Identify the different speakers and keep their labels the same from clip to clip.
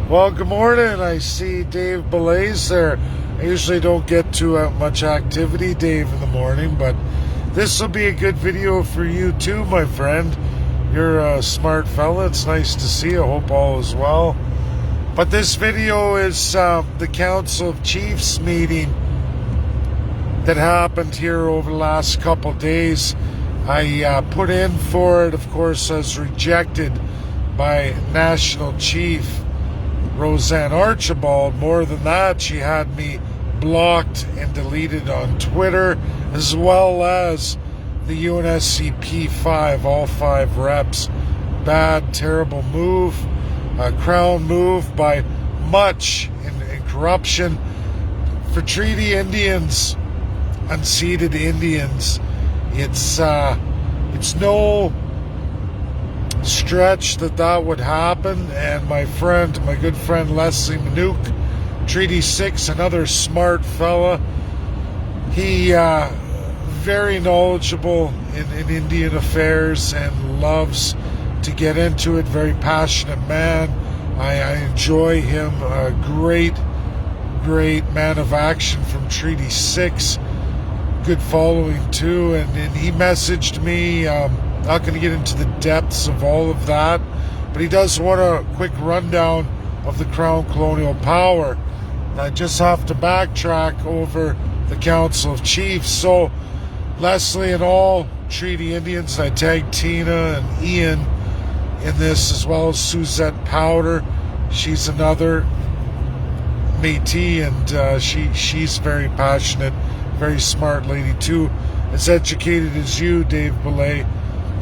Speaker 1: Well, good morning. I see Dave Belay's there. I usually don't get too much activity, Dave, in the morning, but this will be a good video for you too, my friend. You're a smart fella. It's nice to see you. I hope all is well. But this video is the Council of Chiefs meeting that happened here over the last couple days. I put in for it. Of course, I was rejected by National Chief Roseanne Archibald. More than that, she had me blocked and deleted on Twitter, as well as the UNSC P5, all 5 reps. Bad, terrible move, a crown move by much in corruption for treaty Indians, unceded Indians. It's no stretch that would happen, and my good friend Leslie Manook, Treaty 6, another smart fella. He very knowledgeable in Indian affairs and loves to get into it. Very passionate man. I enjoy him. A great man of action from Treaty 6. Good following too, and he messaged me. Not going to get into the depths of all of that, but he does want a quick rundown of the Crown Colonial Power. And I just have to backtrack over the Council of Chiefs. So Leslie and all treaty Indians, I tagged Tina and Ian in this, as well as Suzette Powder. She's another Métis, and she's very passionate, very smart lady too, as educated as you, Dave Belay.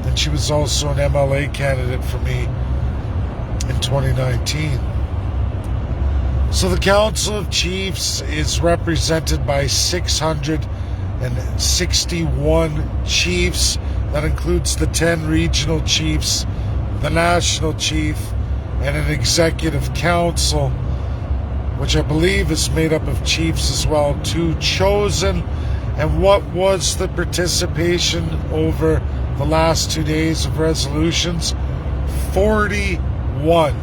Speaker 1: And she was also an MLA candidate for me in 2019. So the Council of Chiefs is represented by 661 chiefs. That includes the 10 regional chiefs, the national chief, and an executive council, which I believe is made up of chiefs as well, 2 chosen. And what was the participation over the last 2 days of resolutions? 41,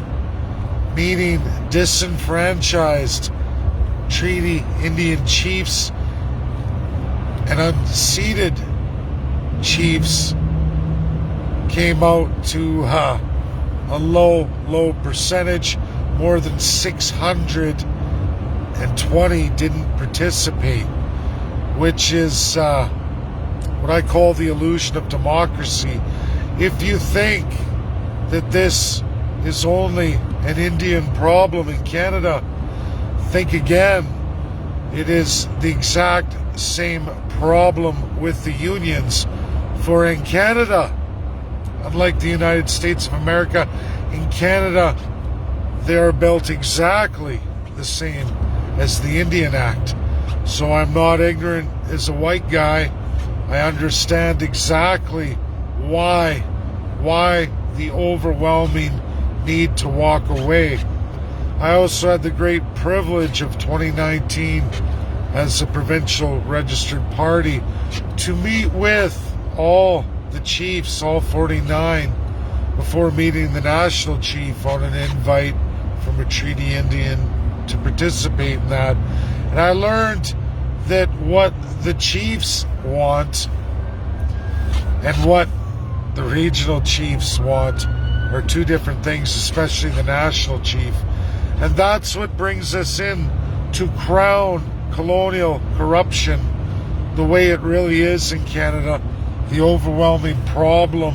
Speaker 1: meaning disenfranchised treaty Indian chiefs and unceded chiefs came out to a low percentage. More than 620 didn't participate, which is what I call the illusion of democracy. If you think that this is only an Indian problem in Canada, think again. It is the exact same problem with the unions. For in Canada, unlike the United States of America, in Canada, they are built exactly the same as the Indian Act. So I'm not ignorant as a white guy. I understand exactly why the overwhelming need to walk away. I also had the great privilege of 2019 as a provincial registered party to meet with all the chiefs, all 49, before meeting the national chief on an invite from a treaty Indian to participate in that. And I learned that what the chiefs want and what the regional chiefs want are 2 different things, especially the national chief. And that's what brings us in to crown colonial corruption the way it really is in Canada, the overwhelming problem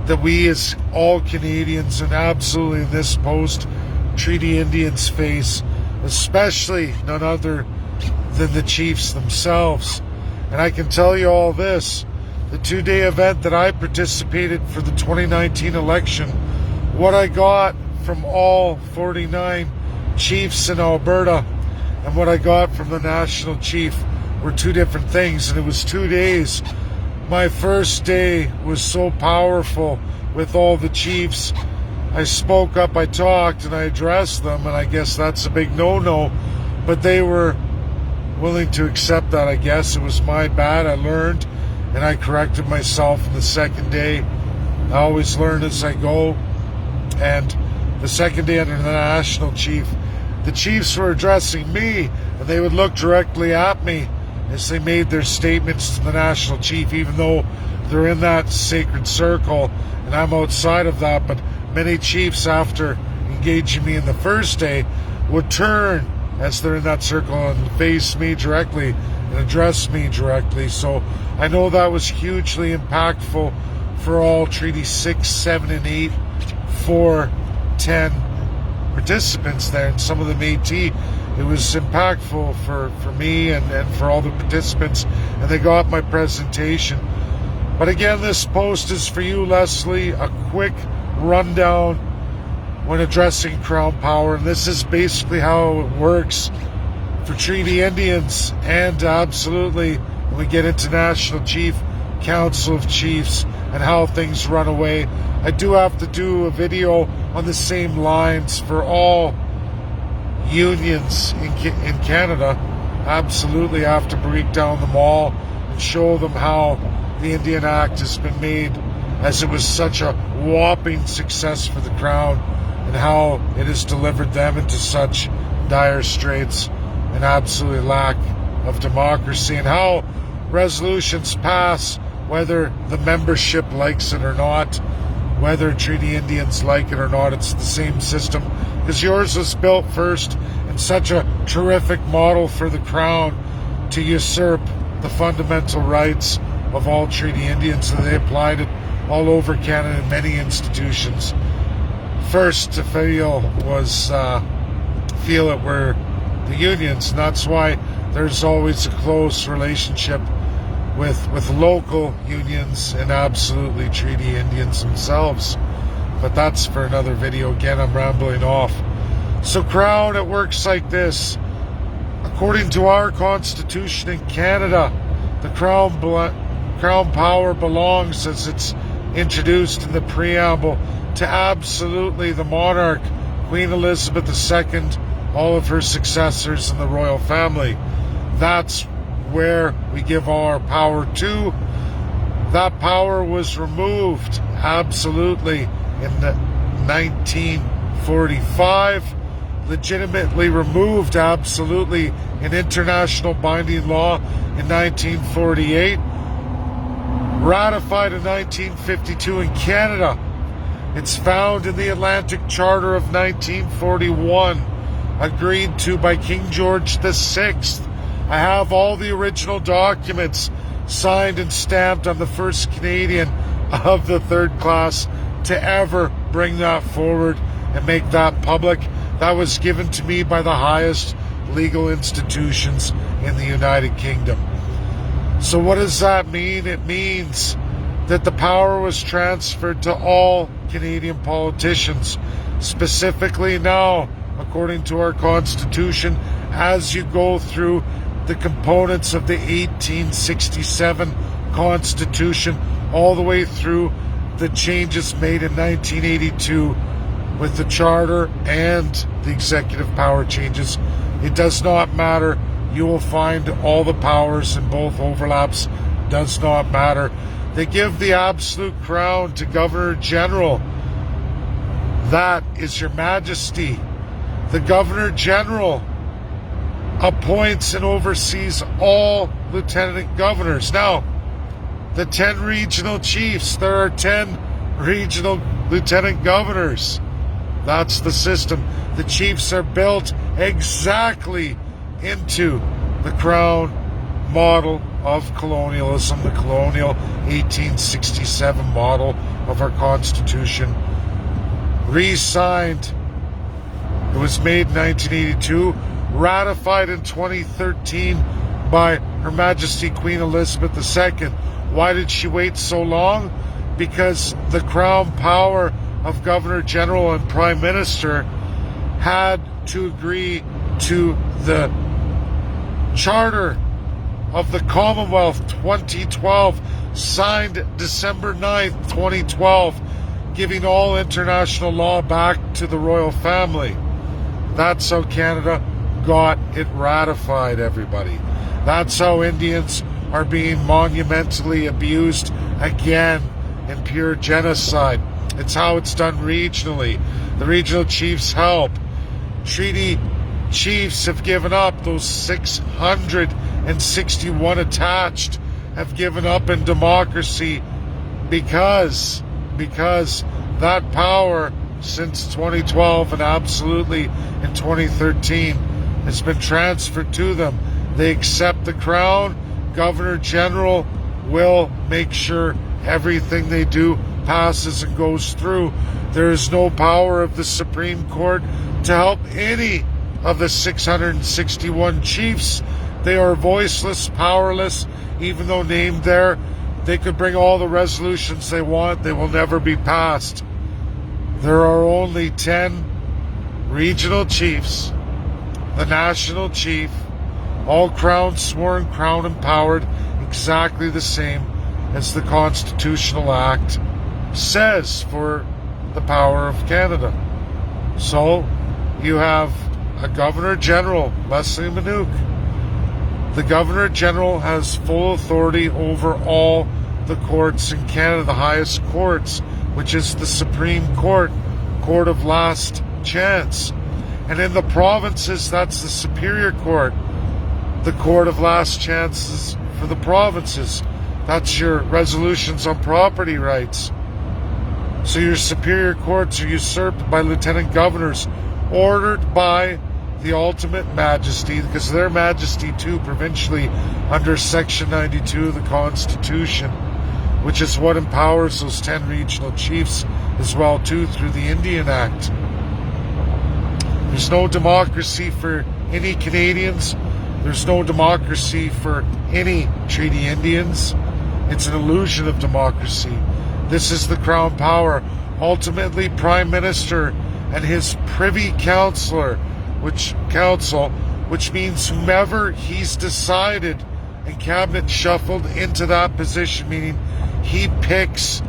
Speaker 1: that we as all Canadians, and absolutely in this post, treaty Indians face, especially none other than the chiefs themselves. And I can tell you all this, the 2-day event that I participated for the 2019 election, what I got from all 49 chiefs in Alberta and what I got from the national chief were 2 different things. And it was 2 days. My first day was so powerful with all the chiefs. I spoke up, I talked, and I addressed them, and I guess that's a big no-no, but they were willing to accept that. I guess it was my bad. I learned, and I corrected myself in the second day. I always learn as I go, and the second day under the national chief, the chiefs were addressing me, and they would look directly at me as they made their statements to the national chief, even though they're in that sacred circle and I'm outside of that. But many chiefs, after engaging me in the first day, would turn as they're in that circle and face me directly and address me directly. So I know that was hugely impactful for all Treaty 6, 7, and 8, 4, 10 participants there, and some of the Métis. It was impactful for me and for all the participants, and they got my presentation. But again, this post is for you, Leslie. A quick rundown when addressing Crown Power, and this is basically how it works for Treaty Indians, and absolutely when we get into National Chief, Council of Chiefs, and how things run away. I do have to do a video on the same lines for all unions in Canada. Absolutely have to break down them all and show them how the Indian Act has been made, as it was such a whopping success for the Crown, and how it has delivered them into such dire straits and absolute lack of democracy, and how resolutions pass whether the membership likes it or not, whether Treaty Indians like it or not. It's the same system, because yours was built first and such a terrific model for the Crown to usurp the fundamental rights of all Treaty Indians, and they applied it all over Canada in many institutions. First to feel it were the unions, and that's why there's always a close relationship with local unions and absolutely Treaty Indians themselves. But that's for another video. Again, I'm rambling off. So Crown, it works like this. According to our Constitution in Canada, the Crown Power belongs, as it's introduced in the preamble, to absolutely the monarch, Queen Elizabeth II, all of her successors in the royal family. That's where we give all our power to. That power was removed absolutely in 1945, legitimately removed absolutely in international binding law in 1948, ratified in 1952 in Canada. It's found in the Atlantic Charter of 1941, agreed to by King George VI. I have all the original documents signed and stamped. I'm the first Canadian of the third class to ever bring that forward and make that public. That was given to me by the highest legal institutions in the United Kingdom. So what does that mean? It means that the power was transferred to all Canadian politicians. Specifically now, according to our Constitution, as you go through the components of the 1867 Constitution, all the way through the changes made in 1982 with the Charter and the executive power changes, it does not matter. You will find all the powers in both overlaps. Does not matter. They give the absolute crown to Governor General. That is your Majesty. The Governor General appoints and oversees all lieutenant governors. Now, the 10 regional chiefs, there are 10 regional lieutenant governors. That's the system. The chiefs are built exactly into the Crown model of colonialism, the colonial 1867 model of our Constitution. Re-signed. It was made in 1982, ratified in 2013 by Her Majesty Queen Elizabeth II. Why did she wait so long? Because the Crown power of Governor General and Prime Minister had to agree to the Charter of the Commonwealth 2012, signed December 9th, 2012, giving all international law back to the royal family. That's how Canada got it ratified, everybody. That's how Indians are being monumentally abused again in pure genocide. It's how it's done regionally. the regional chiefs help. Treaty chiefs have given up. Those 661 attached have given up in democracy because that power since 2012 and absolutely in 2013 has been transferred to them. They accept the crown. Governor General will make sure everything they do passes and goes through. There is no power of the Supreme Court to help any of the 661 chiefs. They are voiceless, powerless, even though named there. They could bring all the resolutions they want. They will never be passed. There are only 10 regional chiefs, the national chief, all crown sworn, crown empowered, exactly the same as the Constitutional Act says for the power of Canada. So you have a Governor General, Leslie Manouk. The Governor General has full authority over all the courts in Canada, the highest courts, which is the Supreme Court, Court of Last Chance. And in the provinces, that's the Superior Court, the Court of Last Chances for the provinces. That's your resolutions on property rights. So your superior courts are usurped by lieutenant governors, ordered by the ultimate majesty, because their majesty too provincially under Section 92 of the Constitution, which is what empowers those 10 regional chiefs as well too through the Indian Act. There's no democracy for any Canadians. There's no democracy for any Treaty Indians. It's an illusion of democracy. This is the Crown power. Ultimately, Prime Minister and his Privy Council, which means whomever he's decided and Cabinet shuffled into that position, meaning he picks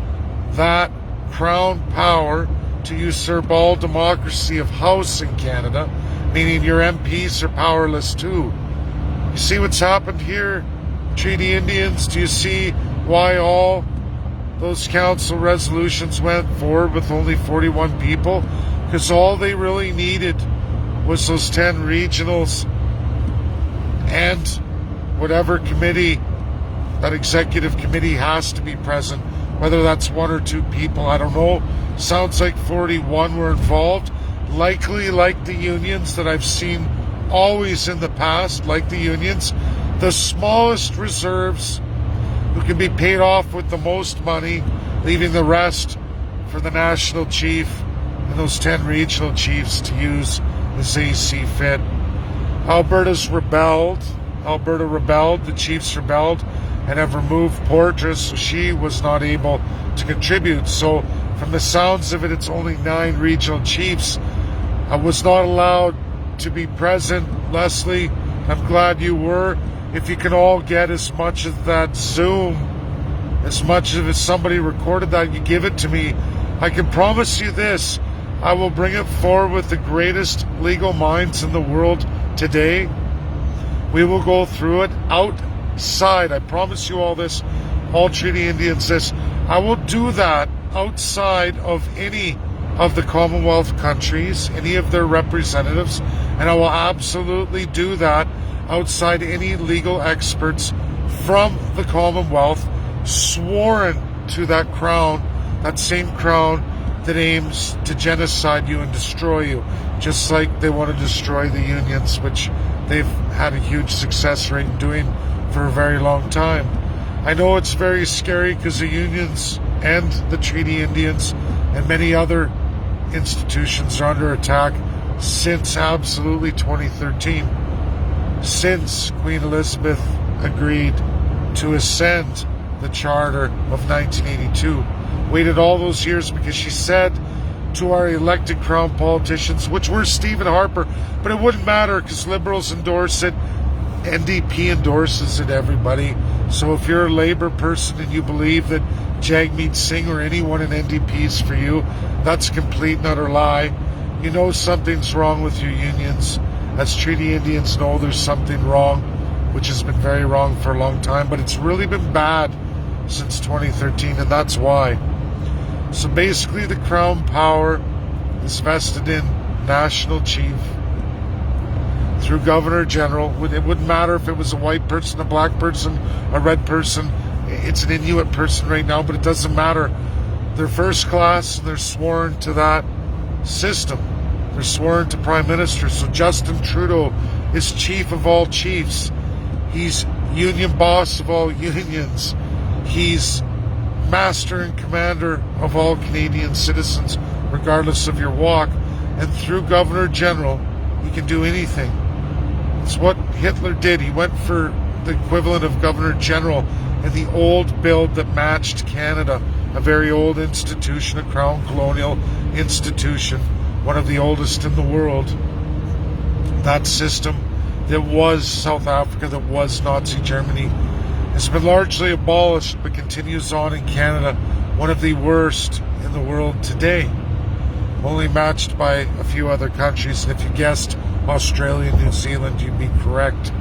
Speaker 1: that Crown power to usurp all democracy of House in Canada, meaning your MPs are powerless too. You see what's happened here, Treaty Indians? Do you see why all those council resolutions went forward with only 41 people? Because all they really needed was those 10 regionals and whatever committee, that executive committee has to be present, whether that's 1 or 2 people, I don't know. Sounds like 41 were involved. Likely, like the unions that I've seen always in the past, like the unions, the smallest reserves who can be paid off with the most money, leaving the rest for the national chief and those 10 regional chiefs to use as they see fit. Alberta rebelled, the chiefs rebelled, and have removed Portress, so she was not able to contribute. So from the sounds of it, it's only 9 regional chiefs. I was not allowed to be present. Leslie, I'm glad you were. If you can all get as much of that Zoom, as much of it somebody recorded that, you give it to me. I can promise you this, I will bring it forward with the greatest legal minds in the world today. We will go through it outside. I promise you all this, all Treaty Indians this. I will do that outside of any of the Commonwealth countries, any of their representatives, and I will absolutely do that outside any legal experts from the Commonwealth sworn to that crown, that same crown that aims to genocide you and destroy you, just like they want to destroy the unions, which they've had a huge success rate in doing for a very long time. I know it's very scary because the unions and the Treaty Indians and many other institutions are under attack since absolutely 2013. Since Queen Elizabeth agreed to ascend the Charter of 1982. Waited all those years because she said to our elected Crown politicians, which were Stephen Harper, but it wouldn't matter because Liberals endorse it, NDP endorses it, everybody. So if you're a Labour person and you believe that Jagmeet Singh or anyone in NDP is for you, that's a complete and utter lie. You know something's wrong with your unions. As Treaty Indians know there's something wrong, which has been very wrong for a long time, but it's really been bad since 2013, and that's why. So basically the Crown power is vested in National Chief through Governor General. It wouldn't matter if it was a white person, a black person, a red person. It's an Inuit person right now, but it doesn't matter. They're first class and they're sworn to that system. They're sworn to Prime Minister. So Justin Trudeau is chief of all chiefs. He's union boss of all unions. He's master and commander of all Canadian citizens, regardless of your walk. And through Governor General, he can do anything. It's what Hitler did. He went for the equivalent of Governor General in the old build that matched Canada, a very old institution, a crown colonial institution, one of the oldest in the world. That system that was South Africa, that was Nazi Germany, has been largely abolished but continues on in Canada, one of the worst in the world today, only matched by a few other countries. And if you guessed Australia and New Zealand, you'd be correct.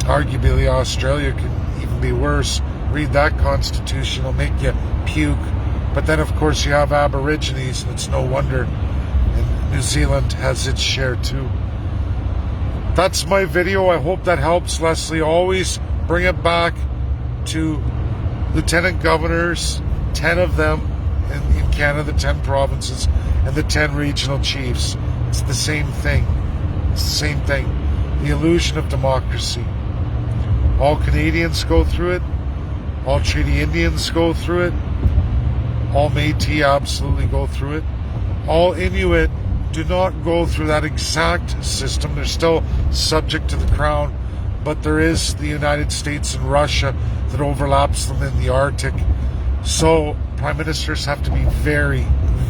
Speaker 1: Arguably, Australia can even be worse. Read that constitution, it'll make you puke. But then, of course, you have Aborigines, and it's no wonder. And New Zealand has its share too. That's my video. I hope that helps, Leslie. Always bring it back to lieutenant governors, 10 of them in Canada, 10 provinces, and the 10 regional chiefs. It's the same thing. It's the same thing. The illusion of democracy. All Canadians go through it. All Treaty Indians go through it. All Métis absolutely go through it. All Inuit do not go through that exact system. They're still subject to the crown, but there is the United States and Russia that overlaps them in the Arctic. So prime ministers have to be very,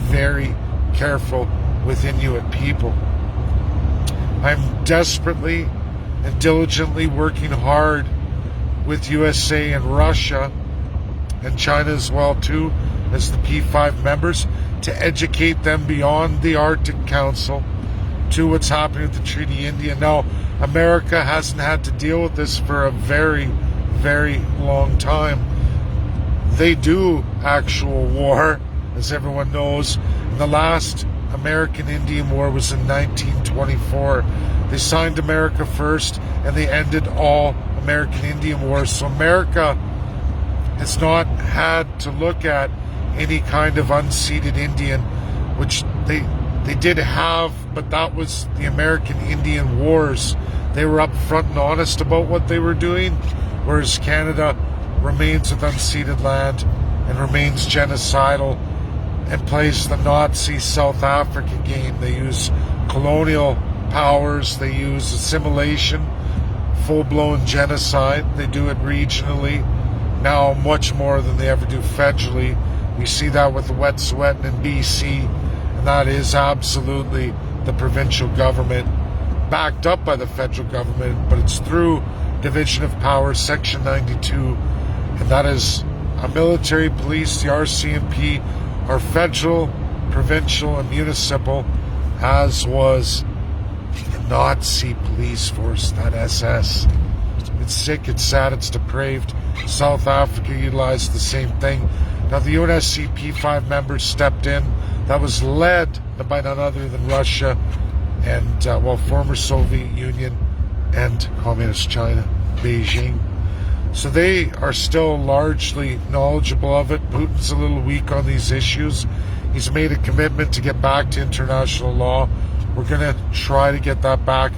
Speaker 1: very careful with Inuit people. I'm desperately and diligently working hard with USA and Russia and China as well too, as the P5 members, to educate them beyond the Arctic Council to what's happening with the Treaty India. Now, America hasn't had to deal with this for a very, very long time. They do actual war, as everyone knows. The last American Indian War was in 1924. They signed America First, and they ended all American Indian Wars. So America has not had to look at any kind of unceded Indian, which they did have, but that was the American Indian Wars. They were upfront and honest about what they were doing, whereas Canada remains with unceded land and remains genocidal and plays the Nazi South Africa game. They use colonial powers, they use assimilation, full-blown genocide. They do it regionally, now much more than they ever do federally. We see that with the Wet'suwet'en in BC, and that is absolutely the provincial government, backed up by the federal government, but it's through division of power, Section 92, and that is a military police, the RCMP, are federal, provincial, and municipal, as was the Nazi police force, that SS. It's sick, it's sad, it's depraved. South Africa utilized the same thing. Now, the UNSC P5 members stepped in. That was led by none other than Russia and, former Soviet Union and Communist China, Beijing. So they are still largely knowledgeable of it. Putin's a little weak on these issues. He's made a commitment to get back to international law. We're going to try to get that back.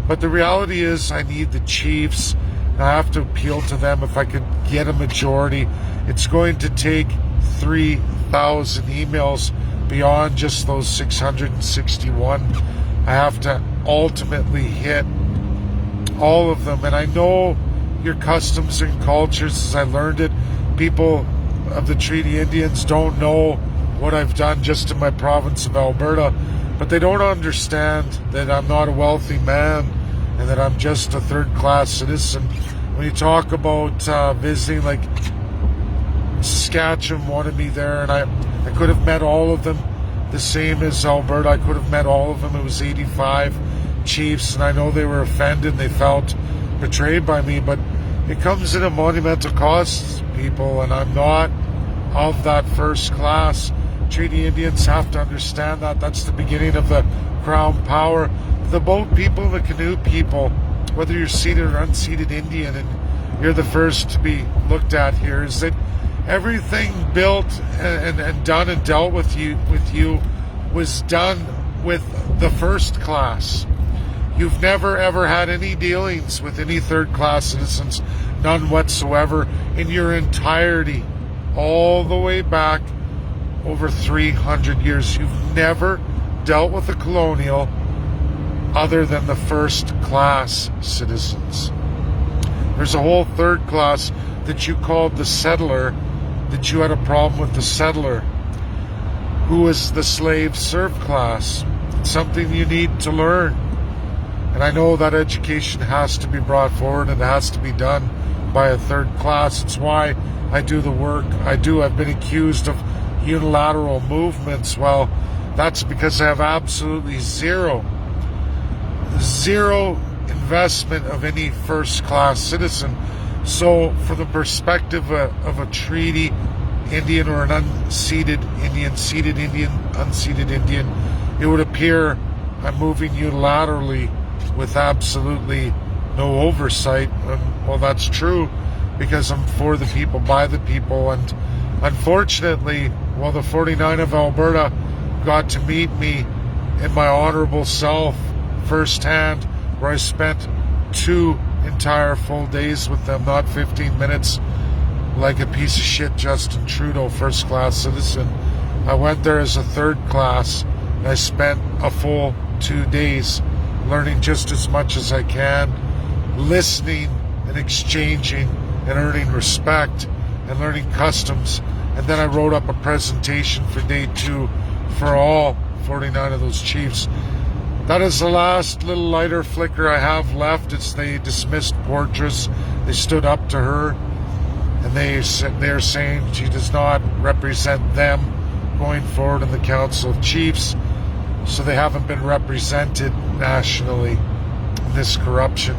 Speaker 1: But the reality is I need the chiefs. And I have to appeal to them. If I could get a majority, it's going to take 3,000 emails beyond just those 661. I have to ultimately hit all of them. And I know your customs and cultures, as I learned it, people of the Treaty Indians don't know what I've done just in my province of Alberta, but they don't understand that I'm not a wealthy man and that I'm just a third-class citizen. When you talk about visiting, like Saskatchewan wanted me there, and I could have met all of them, the same as Alberta. I could have met all of them. It was 85 chiefs, and I know they were offended. They felt betrayed by me, but it comes at a monumental cost, people, and I'm not of that first class. Treaty Indians have to understand that. That's the beginning of the Crown power. The boat people and the canoe people, whether you're seated or unseated Indian, and you're the first to be looked at here, is that everything built and done and dealt with you was done with the first class. You've never ever had any dealings with any third class citizens, none whatsoever, in your entirety, all the way back over 300 years. You've never dealt with a colonial other than the first class citizens. There's a whole third class that you called the settler, that you had a problem with the settler, who was the slave serf class. It's something you need to learn. And I know that education has to be brought forward and it has to be done by a third class. It's why I do the work I do. I've been accused of unilateral movements. Well, that's because I have absolutely zero investment of any first class citizen. So from the perspective of a treaty Indian or an unseated Indian, seated Indian, unseated Indian, it would appear I'm moving unilaterally with absolutely no oversight. Well, that's true, because I'm for the people, by the people. And unfortunately, well, the 49 of Alberta got to meet me in my honorable self firsthand, where I spent 2 entire full days with them, not 15 minutes like a piece of shit Justin Trudeau, first class citizen. I went there as a third class, and I spent a full 2 days learning just as much as I can, listening and exchanging and earning respect and learning customs. And then I wrote up a presentation for day 2 for all 49 of those chiefs. That is the last little lighter flicker I have left. It's they dismissed Portress. They stood up to her, and they're saying she does not represent them going forward in the Council of Chiefs. So they haven't been represented nationally in this corruption,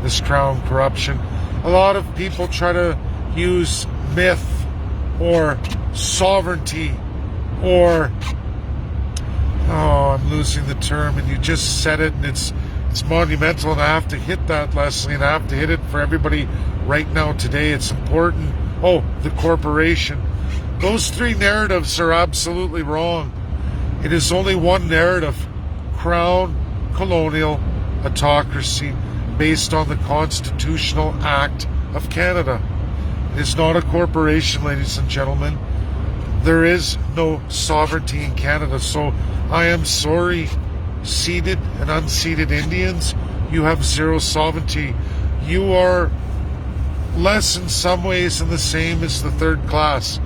Speaker 1: this Crown corruption. A lot of people try to use myth or sovereignty or, oh, I'm losing the term, and you just said it, and it's monumental, and I have to hit that, Leslie, and I have to hit it for everybody right now today. It's important. Oh, the corporation. Those 3 narratives are absolutely wrong. It is only one narrative: Crown colonial autocracy based on the Constitutional Act of Canada. It is not a corporation, ladies and gentlemen. There is no sovereignty in Canada. So I am sorry, seated and unseated Indians, you have zero sovereignty. You are less in some ways and the same as the third class.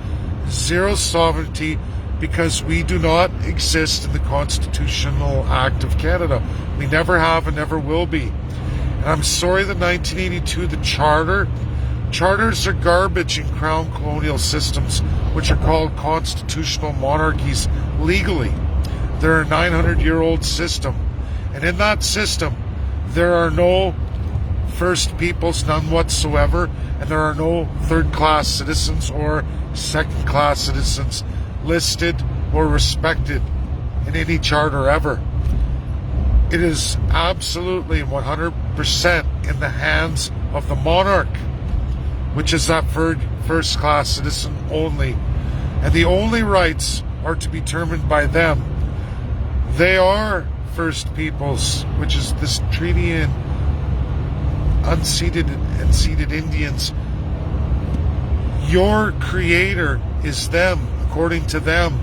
Speaker 1: Zero sovereignty, because we do not exist in the Constitutional Act of Canada. We never have and never will be. And I'm sorry that 1982, the charters are garbage in Crown colonial systems, which are called constitutional monarchies legally. They're a 900-year-old system. And in that system, there are no First Peoples, none whatsoever, and there are no third-class citizens or second-class citizens listed or respected in any charter ever. It is absolutely 100% in the hands of the monarch, which is that first-class citizen only. And the only rights are to be determined by them. They are First Peoples, which is this treaty in unseated and seated Indians. Your creator is them, according to them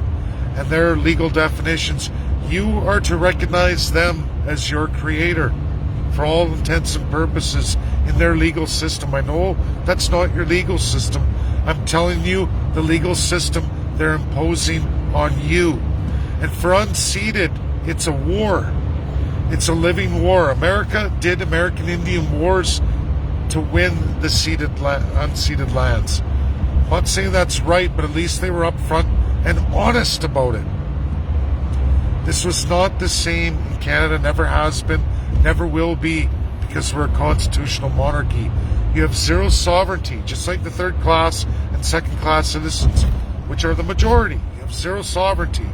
Speaker 1: and their legal definitions. You are to recognize them as your creator for all intents and purposes in their legal system. I know that's not your legal system. I'm telling you the legal system they're imposing on you. And for unseated, it's a war. It's a living war. America did American Indian wars to win the unceded lands. I'm not saying that's right, but at least they were upfront and honest about it. This was not the same in Canada, never has been, never will be, because we're a constitutional monarchy. You have zero sovereignty, just like the third class and second class citizens, which are the majority. You have zero sovereignty.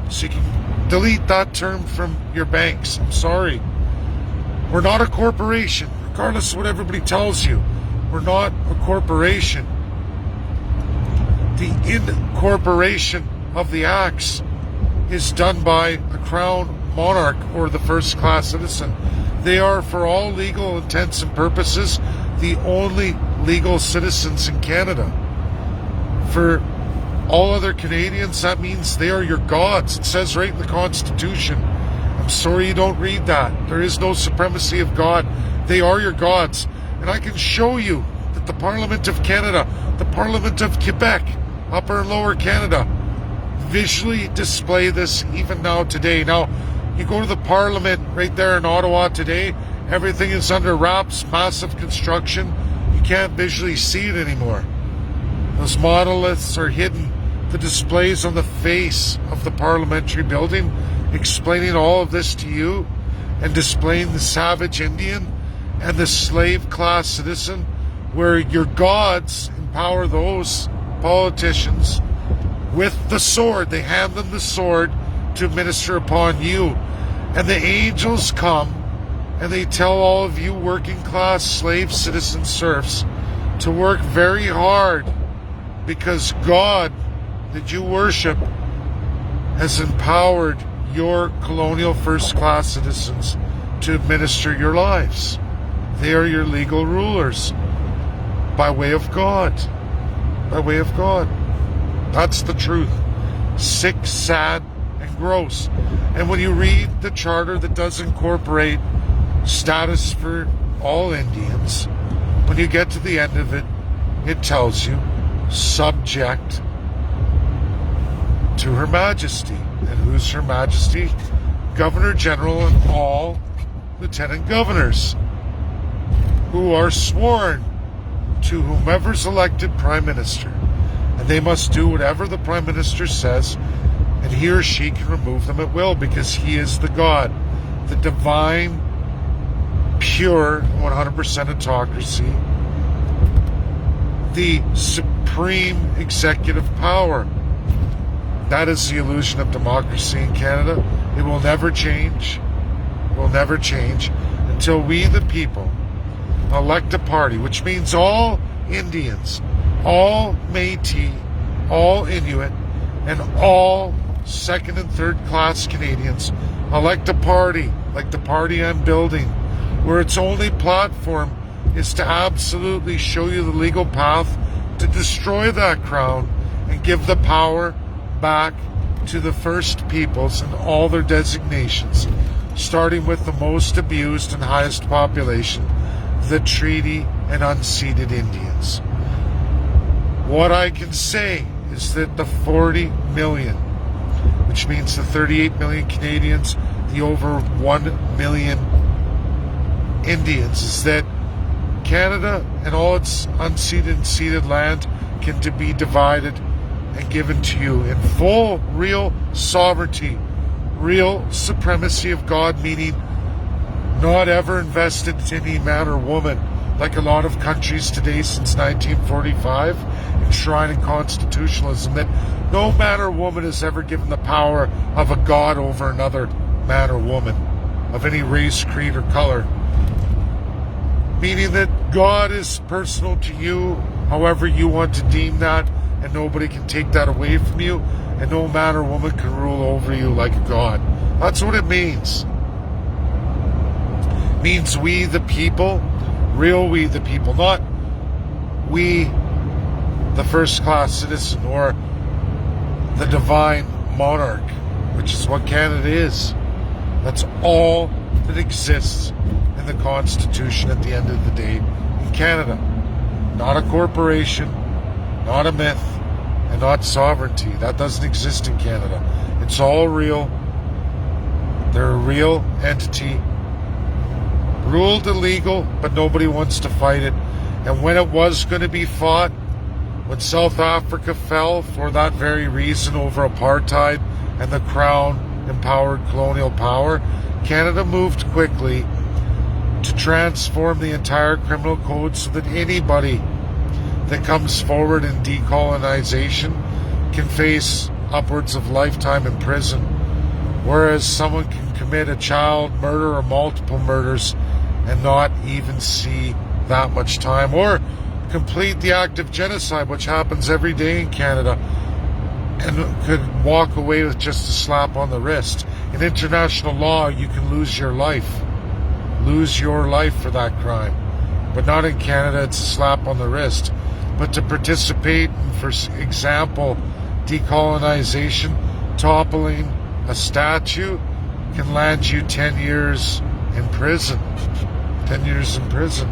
Speaker 1: So you can delete that term from your banks. I'm sorry. We're not a corporation, regardless of what everybody tells you. We're not a corporation. The incorporation of the acts is done by a crown monarch or the first class citizen. They are, for all legal intents and purposes, the only legal citizens in Canada. For all other Canadians, that means they are your gods. It says right in the Constitution. I'm sorry you don't read that. There is no supremacy of God. They are your gods. And I can show you that the Parliament of Canada, the Parliament of Quebec, Upper and Lower Canada, visually display this even now today. Now, you go to the Parliament right there in Ottawa today, everything is under wraps, massive construction. You can't visually see it anymore. Those monoliths are hidden. The displays on the face of the parliamentary building explaining all of this to you and displaying the savage Indian and the slave class citizen, where your gods empower those politicians with the sword. They hand them the sword to minister upon you. And the angels come and they tell all of you working class slave citizen serfs to work very hard, because God that you worship has empowered your colonial first class citizens to administer your lives. They are your legal rulers by way of God. By way of God. That's the truth. Sick, sad, and gross. And when you read the charter that does incorporate status for all Indians, when you get to the end of it, it tells you subject to Her Majesty. And who's Her Majesty? Governor General and all Lieutenant Governors, who are sworn to whomever's elected Prime Minister. And they must do whatever the Prime Minister says, and he or she can remove them at will, because he is the God, the divine, pure, 100% autocracy, the supreme executive power. That is the illusion of democracy in Canada. It will never change. It will never change until we, the people, elect a party, which means all Indians, all Métis, all Inuit, and all second and third class Canadians elect a party like the party I'm building, where its only platform is to absolutely show you the legal path to destroy that crown and give the power back to the First Peoples and all their designations, starting with the most abused and highest population, the treaty and unceded Indians. What I can say is that the 40 million, which means the 38 million Canadians, the over 1 million Indians, is that Canada and all its unceded and ceded land can be divided and given to you in full, real sovereignty, real supremacy of God, meaning not ever invested in any man or woman, like a lot of countries today since 1945, enshrining constitutionalism, that no man or woman is ever given the power of a god over another man or woman of any race, creed, or color. Meaning that God is personal to you, however you want to deem that, and nobody can take that away from you, and no man or woman can rule over you like a god. That's what it means. It means we the people, real we the people, not we the first class citizen or the divine monarch, which is what Canada is. That's all that exists in the Constitution at the end of the day in Canada. Not a corporation, not a myth, and not sovereignty. That doesn't exist in Canada. It's all real. They're a real entity, ruled illegal, but nobody wants to fight it. And when it was going to be fought, when South Africa fell for that very reason over apartheid and the Crown empowered colonial power, Canada moved quickly to transform the entire criminal code so that anybody that comes forward in decolonization can face upwards of lifetime in prison, whereas someone can commit a child murder or multiple murders and not even see that much time, or complete the act of genocide, which happens every day in Canada, and could walk away with just a slap on the wrist. In international law, you can lose your life for that crime, but not in Canada. It's a slap on the wrist. But to participate in, for example, decolonization, toppling a statue, can land you 10 years in prison. 10 years in prison.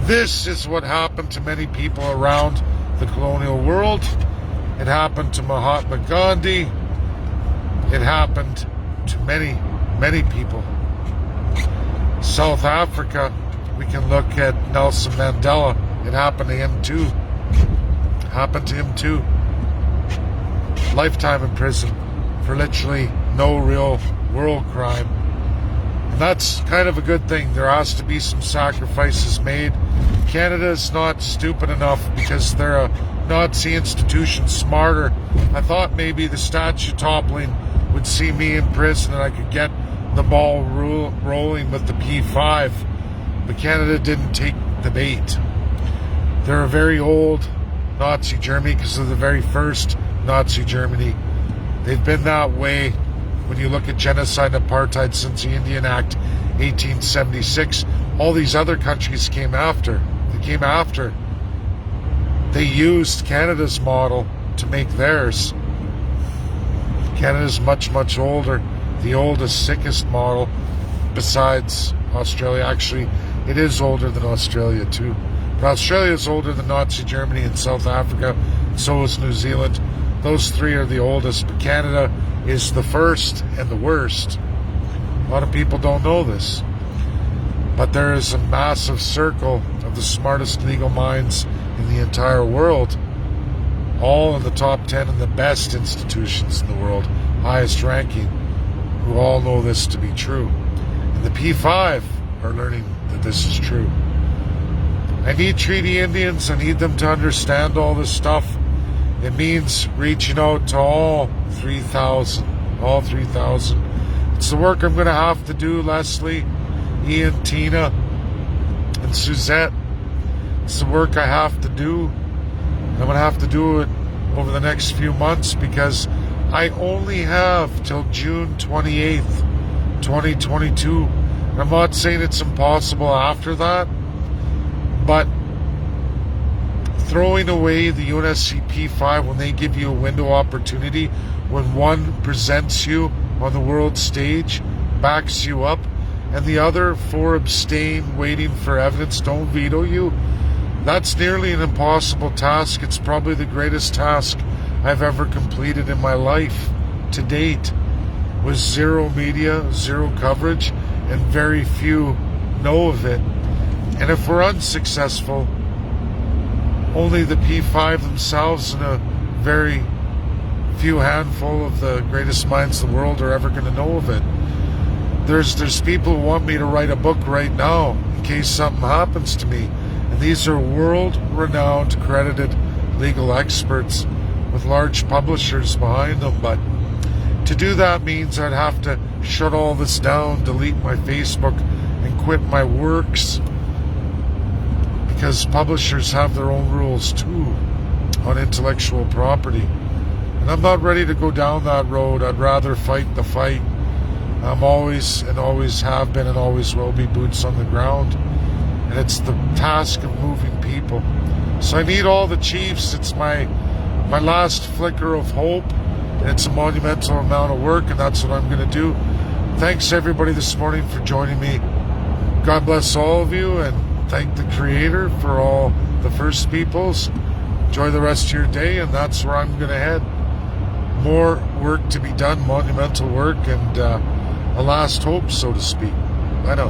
Speaker 1: This is what happened to many people around the colonial world. It happened to Mahatma Gandhi. It happened to many, many people. South Africa, we can look at Nelson Mandela. It happened to him too. Lifetime in prison for literally no real world crime. And that's kind of a good thing. There has to be some sacrifices made. Canada is not stupid enough, because they're a Nazi institution, smarter. I thought maybe the statue toppling would see me in prison and I could get the ball rolling with the P5. But Canada didn't take the bait. They're a very old Nazi Germany because of the very first Nazi Germany. They've been that way when you look at genocide and apartheid since the Indian Act 1876. All these other countries came after. They used Canada's model to make theirs. Canada's much, much older. The oldest, sickest model besides Australia. Actually, it is older than Australia too. But Australia is older than Nazi Germany and South Africa. So is New Zealand. Those three are the oldest. But Canada is the first and the worst. A lot of people don't know this. But there is a massive circle of the smartest legal minds in the entire world, all in the top 10 and the best institutions in the world, highest ranking, who all know this to be true. And the P5 are learning that this is true. I need Treaty Indians. I need them to understand all this stuff. It means reaching out to all 3,000. It's the work I'm going to have to do, Leslie, Ian, Tina, and Suzette. It's the work I have to do. I'm going to have to do it over the next few months, because I only have till June 28th, 2022. And I'm not saying it's impossible after that, but throwing away the UNSC P5 when they give you a window opportunity, when one presents you on the world stage, backs you up, and the other four abstain, waiting for evidence, don't veto you, that's nearly an impossible task. It's probably the greatest task I've ever completed in my life to date, with zero media, zero coverage, and very few know of it. And if we're unsuccessful, only the P5 themselves and a very few handful of the greatest minds in the world are ever going to know of it. There's people who want me to write a book right now in case something happens to me. And these are world-renowned, credited legal experts with large publishers behind them. But to do that means I'd have to shut all this down, delete my Facebook, and quit my works. Because publishers have their own rules too on intellectual property. And I'm not ready to go down that road. I'd rather fight the fight. I'm always and always have been and always will be boots on the ground. And it's the task of moving people. So I need all the chiefs. It's my last flicker of hope. And it's a monumental amount of work, and that's what I'm going to do. Thanks everybody this morning for joining me. God bless all of you, and thank the Creator for all the First Peoples. Enjoy the rest of your day, and that's where I'm going to head. More work to be done, monumental work, and a last hope, so to speak. I know.